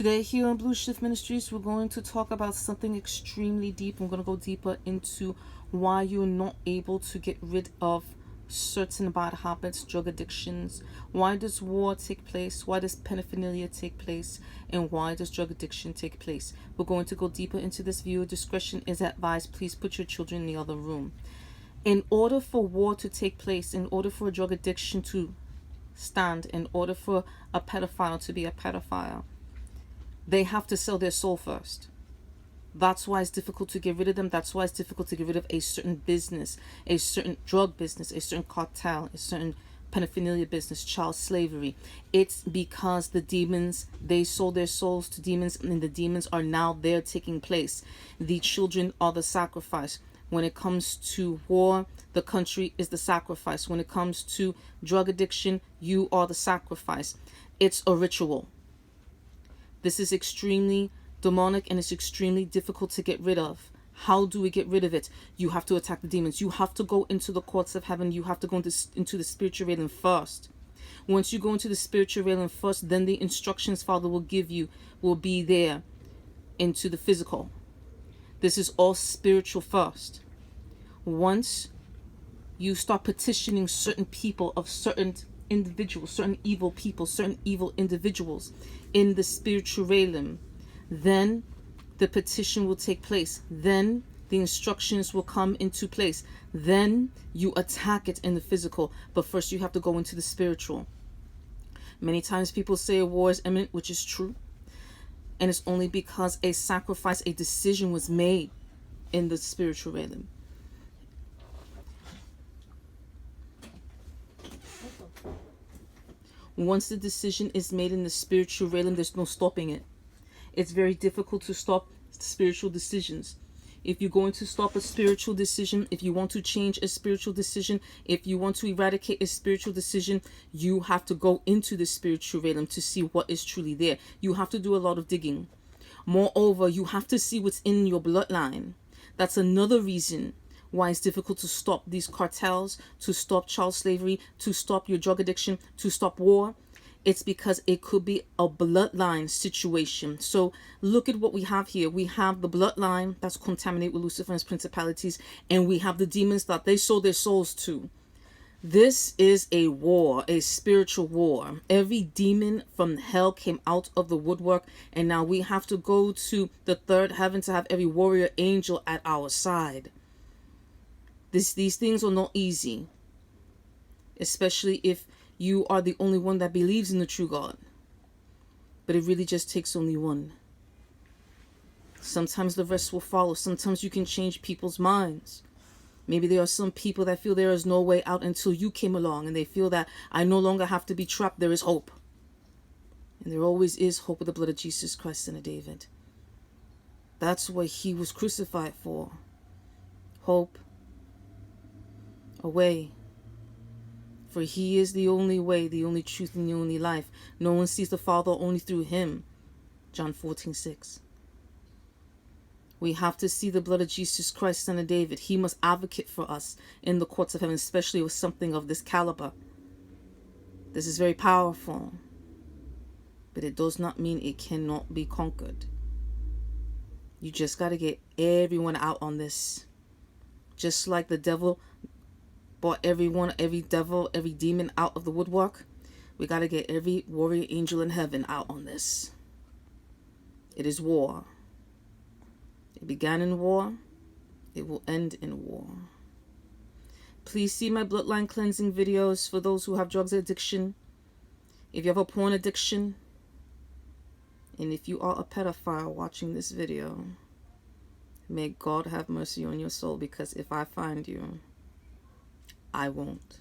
Today here on Blue Shift Ministries, we're going to talk about something extremely deep. I'm going to go deeper into why you're not able to get rid of certain bad habits, drug addictions. Why does war take place? Why does paraphernalia take place? And why does drug addiction take place? We're going to go deeper into this. Viewer discretion is advised. Please put your children in the other room. In order for war to take place, in order for a drug addiction to stand, in order for a pedophile to be a pedophile, they have to sell their soul first. That's why it's difficult to get rid of them. That's why it's difficult to get rid of a certain business, a certain drug business, a certain cartel, a certain paraphernalia business, child slavery. It's because the demons, they sold their souls to demons, and the demons are now there taking place. The children are the sacrifice. When it comes to war, the country is the sacrifice. When it comes to drug addiction, you are the sacrifice. It's a ritual. This is extremely demonic and it's extremely difficult to get rid of. How do we get rid of it? You have to attack the demons. You have to go into the courts of heaven. You have to go into the spiritual realm first. Once you go into the spiritual realm first, then the instructions Father will give you will be there into the physical. This is all spiritual first. Once you start petitioning certain people of certain individuals, certain evil people, certain evil individuals in the spiritual realm, then the petition will take place. Then the instructions will come into place. Then you attack it in the physical. But first you have to go into the spiritual. Many times people say a war is imminent, which is true. And it's only because a sacrifice, a decision was made in the spiritual realm. Once the decision is made in the spiritual realm, there's no stopping it. It's very difficult to stop spiritual decisions. If you're going to stop a spiritual decision, if you want to change a spiritual decision, if you want to eradicate a spiritual decision, you have to go into the spiritual realm to see what is truly there. You have to do a lot of digging. Moreover, you have to see what's in your bloodline. That's another reason why it's difficult to stop these cartels, to stop child slavery, to stop your drug addiction, to stop war. It's because it could be a bloodline situation. So look at what we have here. We have the bloodline that's contaminated with Lucifer and his principalities, and we have the demons that they sold their souls to. This is a war, a spiritual war. Every demon from hell came out of the woodwork, and now we have to go to the third heaven to have every warrior angel at our side. These things are not easy, especially if you are the only one that believes in the true God. But it really just takes only one. Sometimes the rest will follow. Sometimes you can change people's minds. Maybe there are some people that feel there is no way out until you came along, and they feel that I no longer have to be trapped. There is hope. And there always is hope with the blood of Jesus Christ, Son of David. That's what he was crucified for. Hope. A way. For he is the only way, the only truth, and the only life. No one sees the Father only through him. John 14:6. We have to see the blood of Jesus Christ, Son of David. He must advocate for us in the courts of heaven, especially with something of this caliber. This is very powerful. But it does not mean it cannot be conquered. You just got to get everyone out on this. Just like the devil brought everyone, every devil, every demon out of the woodwork, we got to get every warrior angel in heaven out on this. It is war. It began in war. It will end in war. Please see my bloodline cleansing videos for those who have drugs addiction. If you have a porn addiction, and if you are a pedophile watching this video, may God have mercy on your soul, because if I find you, I won't.